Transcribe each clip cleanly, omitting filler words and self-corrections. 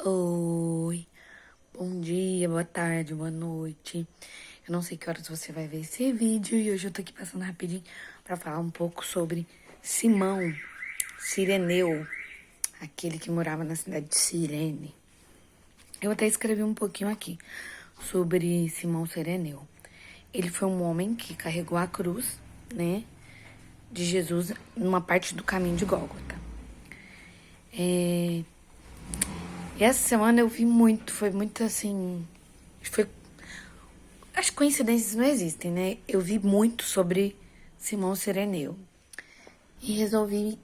Oi, bom dia, boa tarde, boa noite. Eu não sei que horas você vai ver esse vídeo e hoje eu tô aqui passando rapidinho pra falar um pouco sobre Simão Cireneu, aquele que morava na cidade de Cirene. Eu até escrevi um pouquinho aqui sobre Simão Cireneu. Ele foi um homem que carregou a cruz, né, de Jesus numa parte do caminho de Gólgota. E essa semana eu vi muito, foi muito assim, foi. As coincidências não existem, né? Eu vi muito sobre Simão Cireneu e resolvi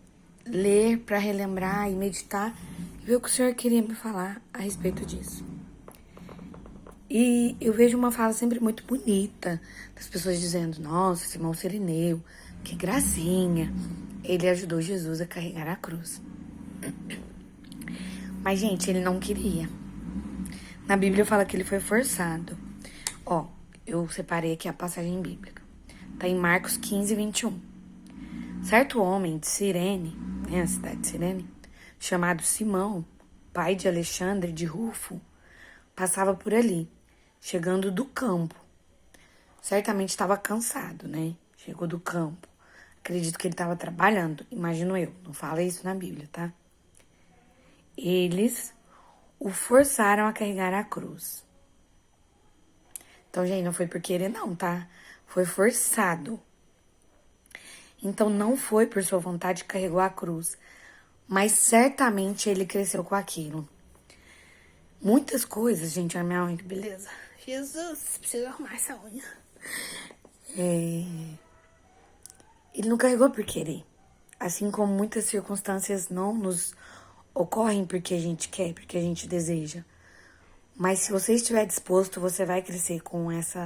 ler para relembrar e meditar e ver o que o senhor queria me falar a respeito disso. E eu vejo uma fala sempre muito bonita das pessoas dizendo: nossa, Simão Cireneu, que gracinha, ele ajudou Jesus a carregar a cruz. Mas, gente, ele não queria. Na Bíblia fala que ele foi forçado. Ó, eu separei aqui a passagem bíblica. Tá em Marcos 15, 21. Certo homem de Cirene, a cidade de Cirene, chamado Simão, pai de Alexandre de Rufo, passava por ali, chegando do campo. Certamente estava cansado, né? Chegou do campo. Acredito que ele estava trabalhando, imagino eu. Não fala isso na Bíblia, tá? Eles o forçaram a carregar a cruz. Então, gente, não foi por querer não, tá? Foi forçado. Então, não foi por sua vontade que carregou a cruz, mas certamente ele cresceu com aquilo. Muitas coisas, gente, a minha unha, que beleza. Jesus, preciso arrumar essa unha. Ele não carregou por querer. Assim como muitas circunstâncias não nos ocorrem porque a gente quer, porque a gente deseja. Mas se você estiver disposto, você vai crescer com esse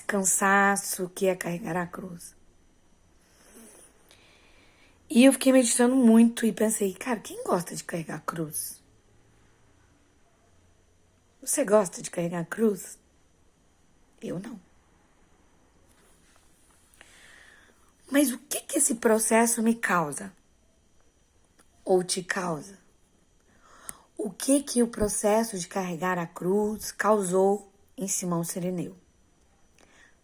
cansaço que é carregar a cruz. E eu fiquei meditando muito e pensei, cara, quem gosta de carregar a cruz? Você gosta de carregar a cruz? Eu não. Mas o que esse processo me causa? Ou te causa? O que o processo de carregar a cruz causou em Simão Cireneu?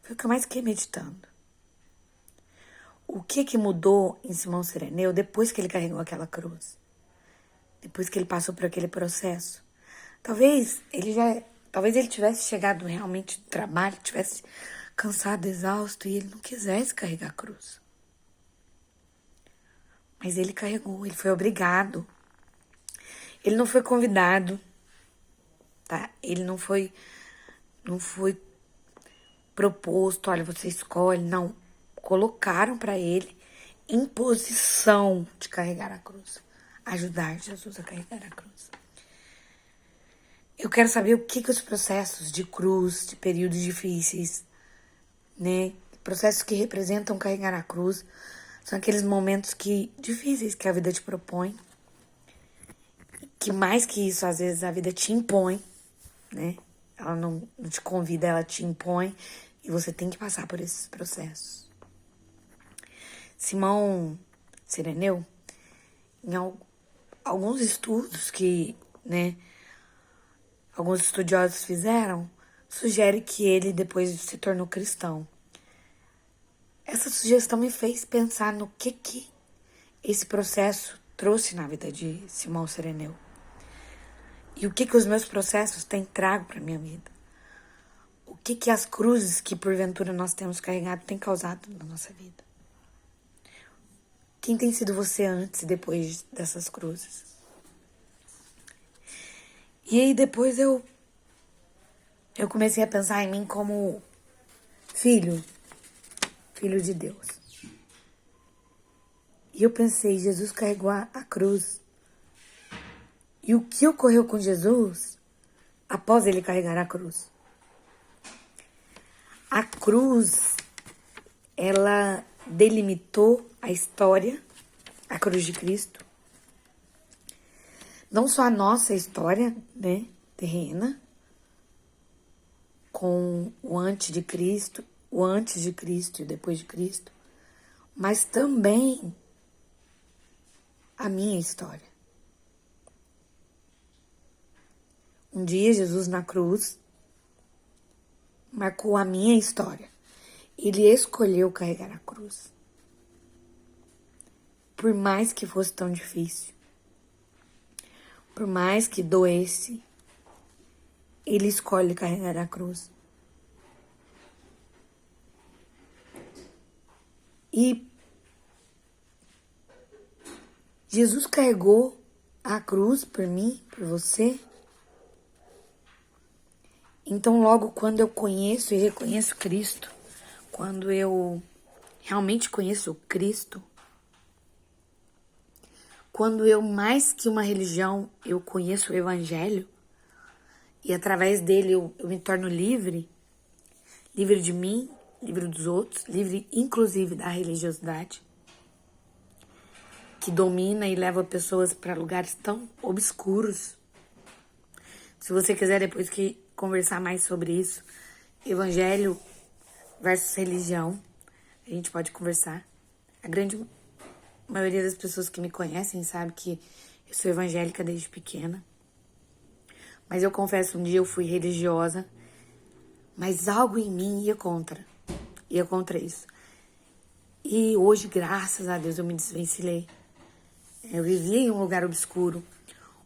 Foi o que eu mais fiquei meditando. O que mudou em Simão Cireneu depois que ele carregou aquela cruz? Depois que ele passou por aquele processo? Talvez ele tivesse chegado realmente do trabalho, tivesse cansado, exausto e ele não quisesse carregar a cruz. Mas ele carregou, ele foi obrigado. Ele não foi convidado, tá? Ele não foi proposto, olha, você escolhe, não. Colocaram para ele imposição de carregar a cruz. Ajudar Jesus a carregar a cruz. Eu quero saber o que os processos de cruz, de períodos difíceis, né? Processos que representam carregar a cruz, são aqueles momentos difíceis que a vida te propõe. Que mais que isso, às vezes a vida te impõe, né? Ela não te convida, ela te impõe e você tem que passar por esses processos. Simão Cireneu, em alguns estudos que, né, alguns estudiosos fizeram, sugere que ele depois se tornou cristão. Essa sugestão me fez pensar no que esse processo trouxe na vida de Simão Cireneu. E o que os meus processos têm trago para minha vida. O que as cruzes que porventura nós temos carregado têm causado na nossa vida. Quem tem sido você antes e depois dessas cruzes? E aí depois eu comecei a pensar em mim como filho de Deus. E eu pensei, Jesus carregou a cruz. E o que ocorreu com Jesus após ele carregar a cruz? A cruz, ela delimitou a história, a cruz de Cristo. Não só a nossa história, né, terrena, com o antes de Cristo e o depois de Cristo, mas também a minha história. Um dia, Jesus na cruz marcou a minha história. Ele escolheu carregar a cruz. Por mais que fosse tão difícil, por mais que doesse, ele escolhe carregar a cruz. E Jesus carregou a cruz por mim, por você. Então, logo quando eu conheço e reconheço Cristo, quando eu realmente conheço Cristo, quando eu, mais que uma religião, eu conheço o Evangelho, e através dele eu me torno livre, livre de mim, livre dos outros, livre inclusive da religiosidade, que domina e leva pessoas para lugares tão obscuros. Se você quiser depois que conversar mais sobre isso, Evangelho versus religião, a gente pode conversar. A grande maioria das pessoas que me conhecem sabe que eu sou evangélica desde pequena. Mas eu confesso, um dia eu fui religiosa, mas algo em mim ia contra isso. E hoje, graças a Deus, eu me desvencilhei. Eu vivia em um lugar obscuro,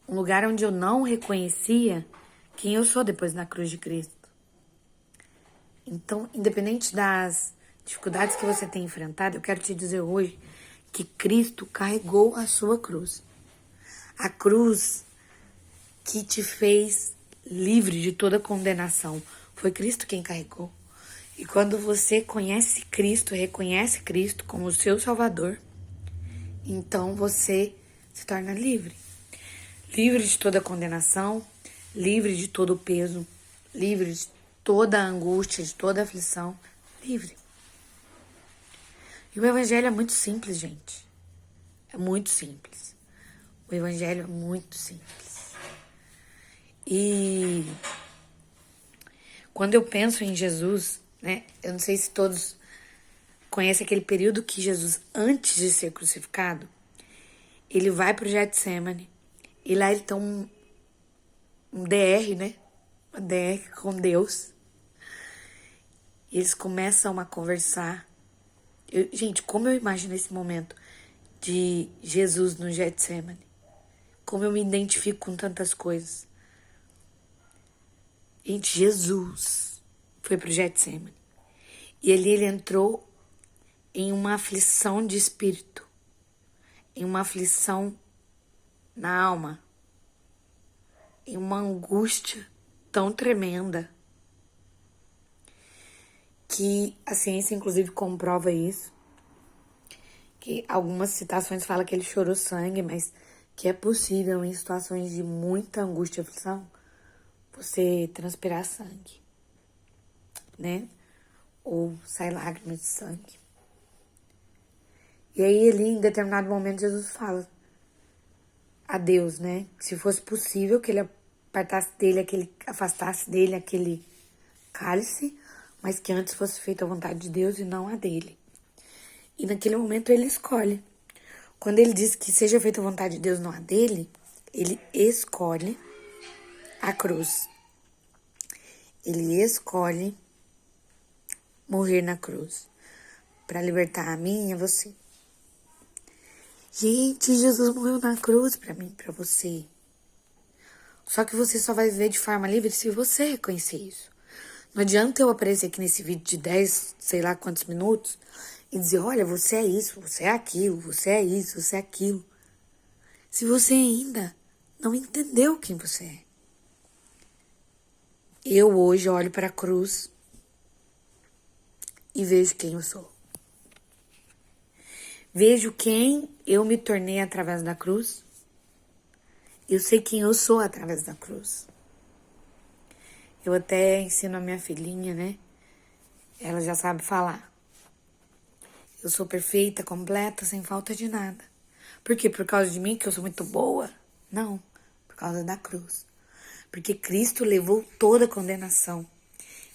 um lugar onde eu não reconhecia quem eu sou depois da cruz de Cristo. Então, independente das dificuldades que você tem enfrentado, eu quero te dizer hoje que Cristo carregou a sua cruz. A cruz que te fez livre de toda condenação. Foi Cristo quem carregou. E quando você conhece Cristo, reconhece Cristo como o seu Salvador, então você se torna livre. Livre de toda condenação, livre de todo o peso, livre de toda a angústia, de toda a aflição, livre. E o Evangelho é muito simples, gente. É muito simples. O Evangelho é muito simples. E quando eu penso em Jesus, né? Eu não sei se todos conhecem aquele período que Jesus, antes de ser crucificado, ele vai pro Getsemane. E lá ele tem um DR, né? Um DR com Deus. E eles começam a conversar. Gente, como eu imagino esse momento de Jesus no Getsemane. Como eu me identifico com tantas coisas. Gente, Jesus foi pro Getsemane. E ali ele entrou em uma aflição de espírito. Em uma aflição na alma. Em uma angústia tão tremenda. Que a ciência, inclusive, comprova isso. Que algumas citações falam que ele chorou sangue, mas que é possível, em situações de muita angústia e aflição, você transpirar sangue, né? Ou sai lágrimas de sangue. E aí, ali, em determinado momento, Jesus fala a Deus, né? Que se fosse possível que ele afastasse dele aquele cálice, mas que antes fosse feita a vontade de Deus e não a dele. E naquele momento ele escolhe. Quando ele diz que seja feita a vontade de Deus, não a dele, ele escolhe a cruz. Ele escolhe morrer na cruz para libertar a mim e a você. Gente, Jesus morreu na cruz para mim, para você. Só que você só vai viver de forma livre se você reconhecer isso. Não adianta eu aparecer aqui nesse vídeo de 10, sei lá quantos minutos, e dizer, olha, você é isso, você é aquilo, você é isso, você é aquilo. Se você ainda não entendeu quem você é. Eu hoje olho para a cruz e vejo quem eu sou. Vejo quem eu me tornei através da cruz. Eu sei quem eu sou através da cruz. Eu até ensino a minha filhinha, né? Ela já sabe falar. Eu sou perfeita, completa, sem falta de nada. Por quê? Por causa de mim, que eu sou muito boa? Não, por causa da cruz. Porque Cristo levou toda a condenação.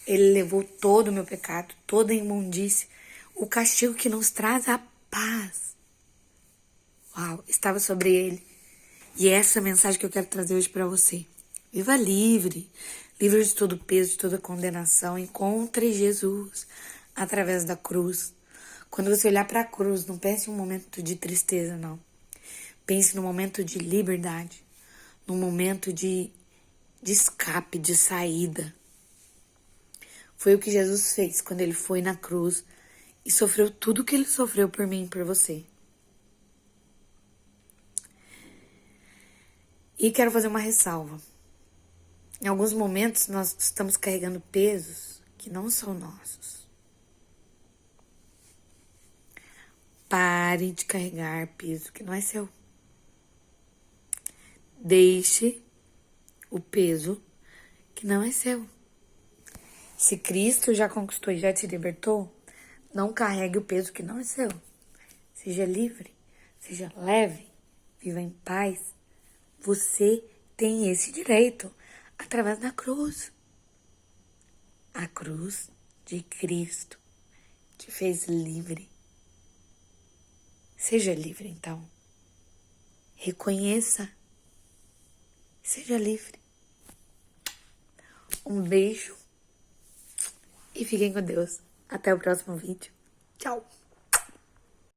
Ele levou todo o meu pecado, toda a imundície. O castigo que nos traz a paz. Uau, estava sobre ele. E é essa mensagem que eu quero trazer hoje para você. Viva livre, livre de todo peso, de toda condenação. Encontre Jesus através da cruz. Quando você olhar para a cruz, não pense em um momento de tristeza, não. Pense no momento de liberdade, no momento de escape, de saída. Foi o que Jesus fez quando ele foi na cruz e sofreu tudo o que ele sofreu por mim e por você. E quero fazer uma ressalva. Em alguns momentos nós estamos carregando pesos que não são nossos. Pare de carregar peso que não é seu. Deixe o peso que não é seu. Se Cristo já conquistou e já te libertou, não carregue o peso que não é seu. Seja livre, seja leve, viva em paz. Você tem esse direito através da cruz. A cruz de Cristo te fez livre. Seja livre, então. Reconheça. Seja livre. Um beijo e fiquem com Deus. Até o próximo vídeo. Tchau!